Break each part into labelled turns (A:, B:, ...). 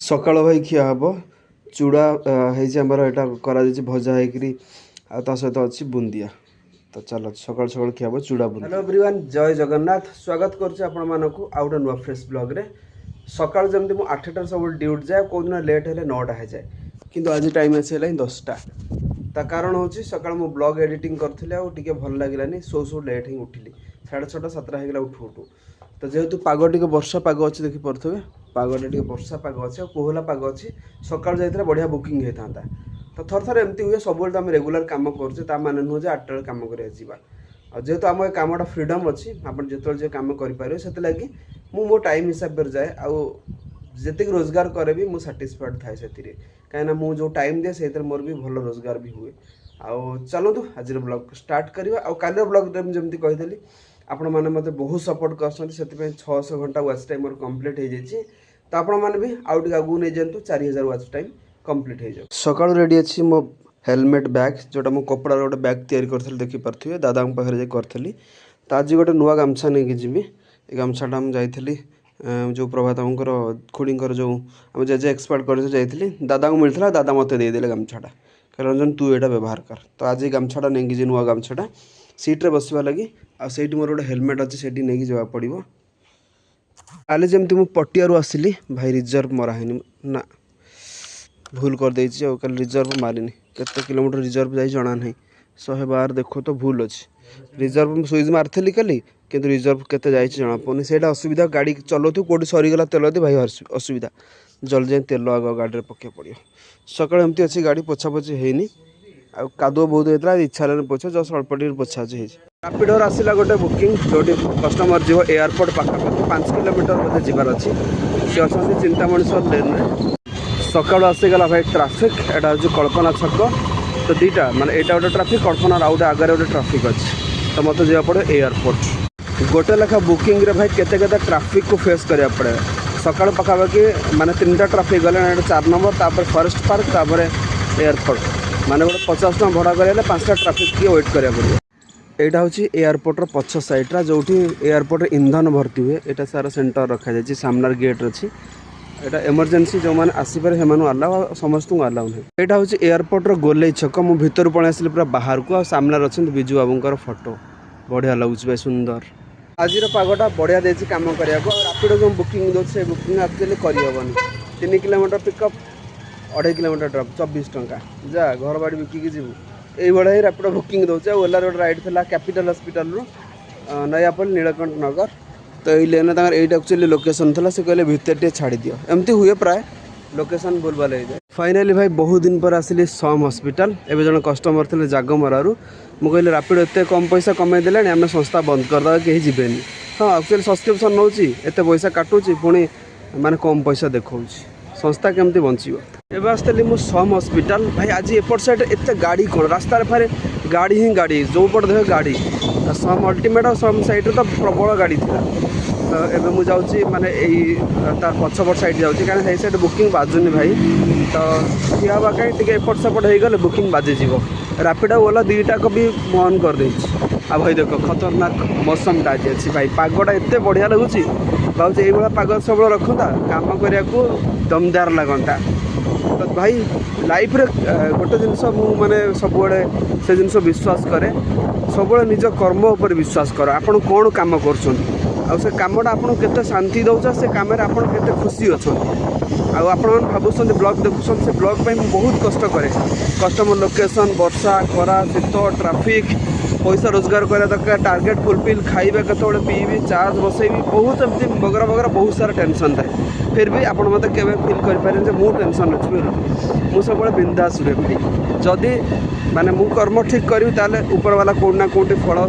A: सकाळ भाई खिया हम चूड़ा होमर यहाँ कर भजा हो सहित अच्छी बुंदिया। तो चलो सकाल सकाल खिया हम चूड़ा बुंदी। हेलो एवरीवन, जय जगन्नाथ। स्वागत करूँ आउ गए नुआ फ्रेश ब्लॉग रे। सकाल जमी मुझे 8टार सब ड्यूटी जाए, कौ दिन लेट है 9टा हो जाए, किंतु आज टाइम आसी 10टा। ता कारण हूँ सकाल मु ब्लॉग एडिटिंग करी भल लगे सो लेट ही उठिली 6:30 7टा होगा उठू उठू। तो जेहेतु पाग टे वर्षा पाग अच्छी देखी पारे पागटा टे वर्षा पाग अच्छे कोहला पाग अच्छी सकाल जाइए बढ़िया बुकिंग होता। तो थर थर एमती हुए सब आम रेगुलर कम कर माने नुह 8टा कम कर जेहेतु आम कमटा फ्रीडम अच्छी आप जो कम करें से लगी मो टाइम हिसाब से जाए आती रोजगार करे भी मुझे साटिस्फाइड थाए से कहीं मुझे जो टाइम दिए से मोर भी भल रोजगार भी हुए। आउ चलतु आज ब्लॉग स्टार्ट करवा। आउ काल ब्लॉग जमी कहीदेली आपण मैंने मत बहुत सपोर्ट कर 600 घंटा वाच टाइम मोर कंप्लीट हो जाए। तो आपण मैंने भी आउट आगू नहीं जातु 4000 वाच टाइम कंप्लीट हो जाए। सकाल रेडी अच्छी मो हेलमेट बैग जोटा मो कपड़ा गोटे बैग तैयारी करी देखिपे दादा पाखे करी। तो आज गोटे नुआ गामछा नहीं जी गामछाटा मुझे जो प्रभात खुड़ी जो आम जेजे एक्सपायर कर जाइली दादा को मिलता दादा मत देदेले गामछाटा कह रंजन तू यहाँ व्यवहार कर। तो आज गामछाटा नहीं नुआ गामछाटा सीट्रे बसवा लगी आईटी मोर गोटे हेलमेट अच्छे से नहीं जावा पड़ो। काली जमी मुझे पटिया आसली भाई रिजर्व मराहनी ना भूल कर देछि कल रिजर्व मारिनी केते किलोमीटर रिजर्व जाई जना नहीं 112 देखो तो भूल अच्छी रिजर्व सुइज मारी कल किंतु रिजर्व केते जाई जना पड़नी से असुविधा गाड़ी चलाऊ कौटी सरीगला तेल दे भाई असुविधा जल्दी जाए तेल आग गाड़ी में पके पड़ो। सकाल एमती अच्छी गाड़ी पोछापोछि होनी आ कादुआ बहुत होता है इच्छा है पोछा जस्ट अल्प पोछा रैपिडोर आसला गोटे बुकिंग जो कस्टमर जीव एयरपोर्ट पाखापाखि 5 किलोमीटर बोधे जीवार अच्छी सी अच्छा चिंतामणीश्वर लेन में। सकाल आसीगला भाई ट्राफिक एटा हूँ कल्पना छक। तो दुईटा माने एटा गोटे ट्राफिक कल्पना आउ गोटे आगे गोटे ट्राफिक अच्छी तो मत जा पड़े एयरपोर्ट गोटे लेखा बुकिंग रे भाई केते केते ट्राफिक को फेस करा पड़े। सकाल पाखापाखि माने 3टा ट्राफिक गले 4 नंबर तापर फॉरेस्ट पार्क तापर एयरपोर्ट माने गोटे 50 टका भड़ा करें 5टा ट्राफिक की वेट करा पड़े। यहाँ हूँ एयरपोर्टर पछ साइड्रा जो एयरपोर्ट इंधन भर्ती हुए यहाँ सारा सेंटर रखा जाए सामनार गेट अच्छी यहाँ एमरजेंसी जो मैंने आसपे से अलाउ समस्त अलाउ नहीं। यहाँ हूँ एयरपोर्टर गोले छक मु भर पड़े आसली पूरा बाहर को सामने अच्छा विजु बाबूर फोटो बढ़िया लगुच भाई सुंदर। आज पागटा बढ़िया देती कम करने रापिडो जो बुकिंग दूसरे बुकिंग एक्चुअली करहबन 3 किलोमीटर पिकअप 2.5 किलोमीटर ड्रप 24 टंका जा घर बाड़ी बिकिकी जीव ये ही रैपिडो बुकिंग दूचे। ओला रोड राइड था कैपिटल हॉस्पिटल नयापल्ली नीलकंठ नगर। तो ये लेन ये एक्चुअली लोकेशन था से कहले भितर टे छाड़ी दियो एमती हुए प्राय लोकेशन भूलभाल हो जाए। फाइनाली भाई बहुत दिन पर आसिली सम हॉस्पिटल एवं जन कस्टमर थे जागमरारू मुझे रैपिडो एत कम पैसा कमे देलानी आम संस्था बंद करदे कहीं जीवेनि। हाँ एक्चुअली सब्सक्रिप्शन नौ एत पैसा काटुची पुणी माने कम पैसा देखा संस्था केमती बचो। एवं आसली मुझे सम हॉस्पिटल भाई आज एपट साइड एत गाड़ी कौन रास्तार फेरे गाड़ी ही गाड़ी जो पट देख गाड़ी सम अल्टीमेट सम साइड तो प्रबल गाड़ी थी। तो एवं मुझे जाऊँगी माने तार पछपट साइड जाऊँगी कहीं साइड बुकिंग बाजुनी भाई। तो ठिया हवा कहीं एपट सेपट हो गले बुकिंग बाजिज रैपिडो ओला दुईटा को भी बंद कर दे। आ भाई देख खतरनाक मौसमटा आज अच्छी भाई पागटा एत बढ़िया लगुच भाई ये पाग सब रखता कम करने को दमदार लगता। तो भाई लाइफ रे गोटे जिनस माने सब से जिनस विश्वास करे सब निज कर्म उपर विश्वास कर आपन कौन काम कर से कमटा आपन केते शांति दौचा से कम आपन केते खुशी अच्छा आपण भावुं ब्लॉग देखुं से ब्लॉग पर बहुत कष्ट करे कस्टमर लोकेशन वर्षा खरा शीत ट्राफिक पैसा रोजगार करा दरकार टार्गेट फुलफिल खाइबा केतबेले पीबी चार्ज बसैबी बहुत एमती बगरा बगरा बहुत सारा टेंशन थाए फिर भी आप मत के फिल करें मु टेंशन अच्छी मुझे सब बिंदास रुए भाई जदि माने मु कर्म ठीक करी ताले ऊपर वाला कौट ना कौटी फल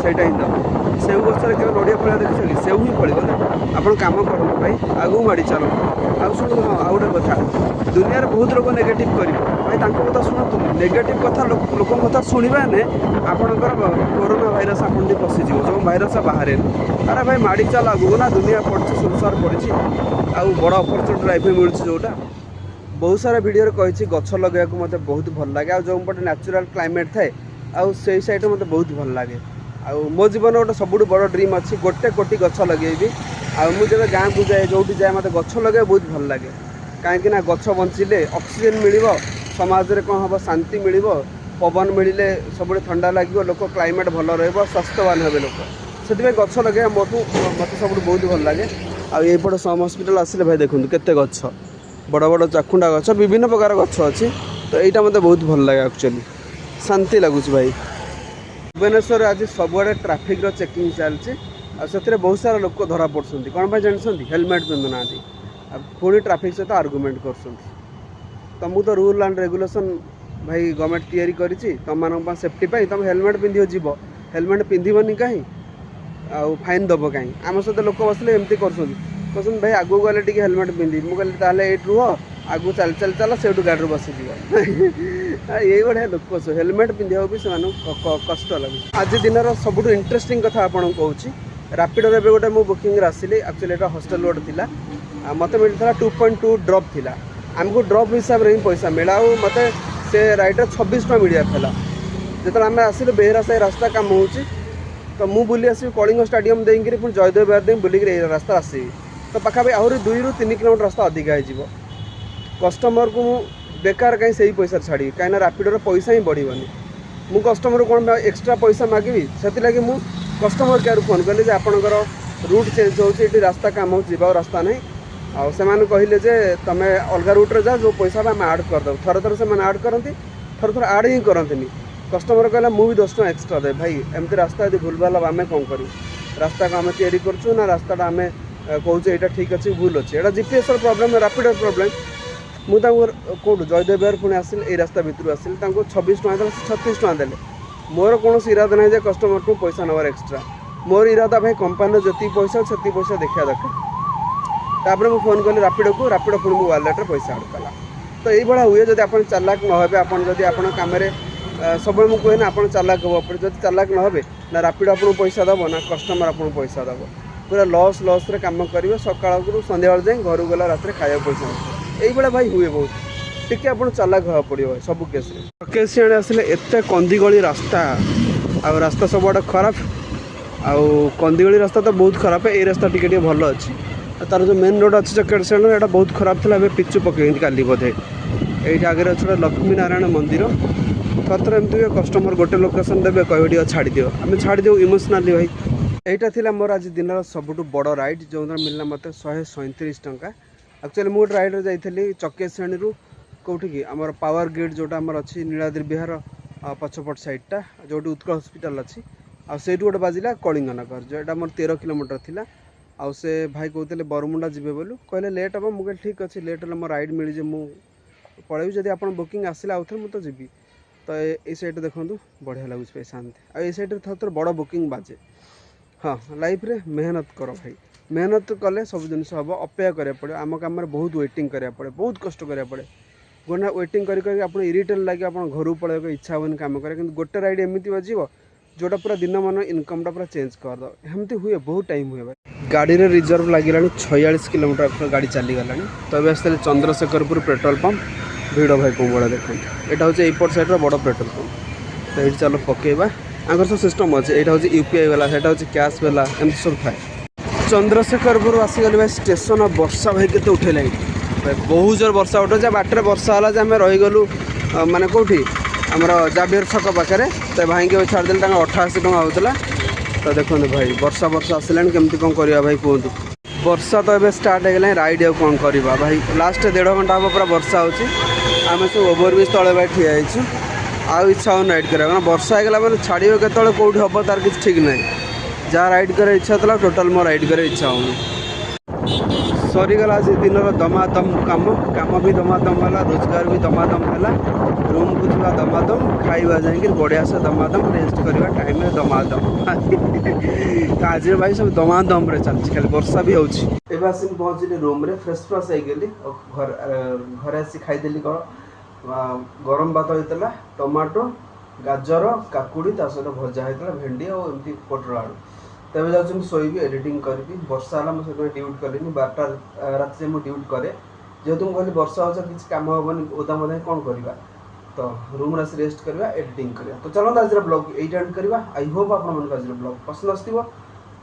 A: से ही दब सेव गचर के नड़िया फलिया देखी सेव ही फल आप कम कर भाई आगू माड़ी चल आ शुण हाँ गोटे कथा दुनिया बहुत लोग नेगेटिव कर भाई कथा शुणु नेगेटिव कथा लोक कथा शुणा ने आपणकर कोरोना भाइरस आपन पशिज जो भाइरस बाहर अरे भाई माड़ी चल आगू ना दुनिया पड़ी संसार पड़ी आउ बड़ अपरचुनिटी लाइफ में मिलूँ जोटा बहुत सारा वीडियो कही गछ लगे मत बहुत भल लगे आ जो पटे नेचुरल क्लाइमेट थाए आउ से साइड मत बहुत भल लगे आ मो जीवन गोटे सब बड़ ड्रीम अच्छी 1 कोटी गछ लगे आउ मुझे गाँव को जाए जो जाए मत गछ लगे बहुत भल लगे कहीं गछ बंचिले ऑक्सीजन मिलिबो समाज रे कौन हम शांति मिलिबो पवन मिले सब ठंडा लगे लोक क्लाइमेट भल रहा स्वास्थ्यवान हे लोक से गछ लगे मत सब बहुत भल लगे आईपट सम हस्पिटाल आसिले भाई देखूँ केते गछ बड़ बड़ चाखुंडा गछ विभिन्न प्रकार गछ अच्छी तो यहाँ मत बहुत भल लगे एक्चुअली शांति लगुच भाई भुवनेश्वर आज सबुआड़े ट्राफिक चेकिंग चलती से बहुत सारा लोक धरा पड़ते कौन पर जानते हेलमेट पिंधु ना पुणी ट्राफिक सहित आर्गुमेंट कर तुमको तो रूल एंड रेगुलेशन भाई गवर्नमेंट तैयारी करी तुम मान सेफ्टी तुम हेलमेट पिंधि जीव हेलमेट पिंधबनी कहीं आउ फाइन दब कहीं आम सहित लोक बसले एमती कर भाई आगू गले टी हेलमेट पिंधि मुझे ये रुह आगू चल चल चल से गाड़ी बस ये भाया लोक हेलमेट पिंधा भी से कष्ट लगे आज दिन सब इंटरेस्टिंग कथा आपको कहूँ रापिडो एवं गोटे मुझे बुकिंग आसली एक्चुअली यहाँ हॉस्टल रोड थी मत मिलता 2.2 ड्रप थिला आमको ड्रप हिसाब से ही पैसा मिला और मत से राइड 26 टका मिल जाता जो आम आसिलु बेहरा साही रास्ता काम हो तो मुझे बुली आसि कलिंग स्टाडियम देकर पुणी जयदेव बिहार दे बुलिक रास्ता आसवि तो पाखापी आहरी 2 ରୁ 3 किलोमीटर रास्ता अधिक हो कस्टमर को बेकार कहीं से पैसा छाड़ी कहीं रापिडोर पैसा ही बढ़ोनी मु कस्टमर कौन एक्सट्रा पैसा मागिबी से मुझे कस्टमर केयर फोन कली आपंकर रूट चेंज हो रास्ता काम हो रास्ता नहीं आउ से कहले जे तुम अलग रूट्रे जा जो पैसा आम आड करदे थर थर से आड करती थर थर आड ही करती कस्टमर कहला मुझे 10 टका एक्सट्रा दे भाई एमती रास्ता यदि भूल भाल आम कौन कर रास्ता को आम तैयारी करूँ ना रास्ता आम कहूँ यहाँ ठीक अच्छे भूल अच्छे यहाँ जीपीएस प्रॉब्लम रापिडो प्रॉब्लम मुझे कौट जयदेव बिहार पुणी आसिल ये रास्ता भितर आसिल 26 टका देले 36 टका देले मोर कौन इरादा ना जे कस्टमर को पैसा नवर एक्सट्रा मोर इरादा भाई कंपानी जी पैसा से पैसा देखा दरकार तापर मुझे फोन कली रापिडो को रापिडो पुणी मो वालेट पैसा आड कला तो ये हुए जब आप चालाक नहे आप कम सब मुझे कहे ना आप चालाक हम जब चालाक नहे ना रापिडो आपको पैसा दब ना कस्टमर आपको पैसा दब पूरा लॉस लॉस रे काम करेंगे सकाल संध्या जाए घर गला रात खाया पैसा ये भाई हुए बहुत टिके आप चालाक हाँ पड़ो सब केस केस आसिले एत कंदीगली रास्ता आ रास्ता सब खराब आउ कंदीगली रास्ता तो बहुत खराब है ये रास्ता टिके भल अच्छी तार जो मेन रोड अच्छी चकेट सेण यहाँ बहुत खराब था पिचु पकई काली बोधे ये आगे अच्छे लक्ष्मी नारायण मंदिर थर थर एमती कस्टमर गोटे लोकेशन देवे कह छाड़ दियो आम छाड़ दे इमोशनाली भाई यहाँ थी मोर आज दिन सबुठ बड़ राइड जो मिलला मत 137 टंका एक्चुअली मुझे राइड जाइली चके श्रेणी कौटी कि आम पावर गेट जोटा आम अच्छी नीलाद्रि विहार पछपट साइडटा जो उत्कल हस्पिटाल अच्छी आउ गोटे बाजिला कलिंग नगर जो मोर 13 किलोमीटर थी आउ से भाई कहते बरमुंडा जीवे बोलू कहले लेट हम मुझे ठीक अच्छे लेट है मो राइड मिली मुझे पलैबी जब आप बुकिंग आसला आउ थे मुझे जी तो ये साइड देखूँ बढ़िया लगुच भाई शांति आई साइड थोड़ा थोड़ा बड़ बुकिंग बाजे हाँ लाइफ रे मेहनत कर भाई मेहनत कले सब जिन हम अपेक्षा करा पड़े आम कम बहुत वेटिंग करा पड़े बहुत कष्ट करा पड़े गोना वेटिंग कर आप इरिटेट लगे आप घर पलैक इच्छा हेन कम करे कि गोटे राइड एमती बजो जोटा पूरा दिन मान इनकमटा पूरा चेंज करदे एमती हुए बहुत टाइम हुए भाई गाड़ी रे रिजर्व लगे 46 किलोमीटर गाड़ी चलीगला तो ये आसते चंद्रशेखरपुर पेट्रोल पंप भिड़ भाई कौन बड़ा देखो यहाँ हूँ एपट साइड बड़ पेट्रोल पंप तो ये चलो पकेबा आगर सब सिस्टम अच्छे यहाँ हूँ यूपीआई वाला से कैश वाला एमती सब थाए चंद्रशेखरपुर आसीगली भाई स्टेशन वर्षा भाई के उठेला बहुत जोर वर्षा उठे बाटर वर्षा है आम रहीगलु माने कौटी आमर जाबियर छक पाखे तो भाई के छाड़देल 88 टका होता तो देखो भाई वर्षा वर्षा आसला केमती कौन करवा भाई कहतु वर्षा तो ये स्टार्ट होगा राइड आ कौन करवा भाई लास्ट 1.5 घंटा हम पूरा वर्षा होची आम सब ओवरब्रिज तले भाई ठिया आउ इच्छा हो राइड करा वर्षा होगा मैंने छाड़े के कौटी हम तार किसी ठीक ना जहाँ राइड कर इच्छा था टोटाल मो राइड कर इच्छा हो सरीगला आज दिन दमादम काम काम भी दमादम है रोजगार भी दमादम है रूम को जा दमादम खाइबा जाए बढ़िया से दमादम रेस्ट करवा टाइम में दमादम तो आज भाई सब दमादम रे चलती खाली वर्षा भी होची एबे आसी पहुँचली रूम रे फ्रेश फ्रेश हो गली घर आसी खाईदेली कौन गरम भात होता टमाटो गाजर काकुड़ी सहित भजा होता भेंडी और एमती पोटल आलू तब जाऊँ शोबी एडिटिंग करी वर्षा है मुझे ड्यूट कली 12 रात से मुझे ड्यूट करे जेहेतु मुझे कहली वर्षा हो किसी कम हेनी ओदा मदा कौन करवा तो रूम रे रेस्ट करवा एडिटिंग करवा तो चलो आज ब्लॉग ये एंड करवा आई होप आप आज ब्लॉग पसंद आसो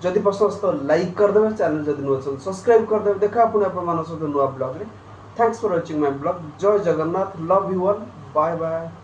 A: जदि पसंद तो लाइक करदे चैनल जब नुआ सब्सक्राइब करदे देखा पुणी आप सहित नुआ vlog thanks for watching my vlog. जय Jagannath, love you all, bye bye.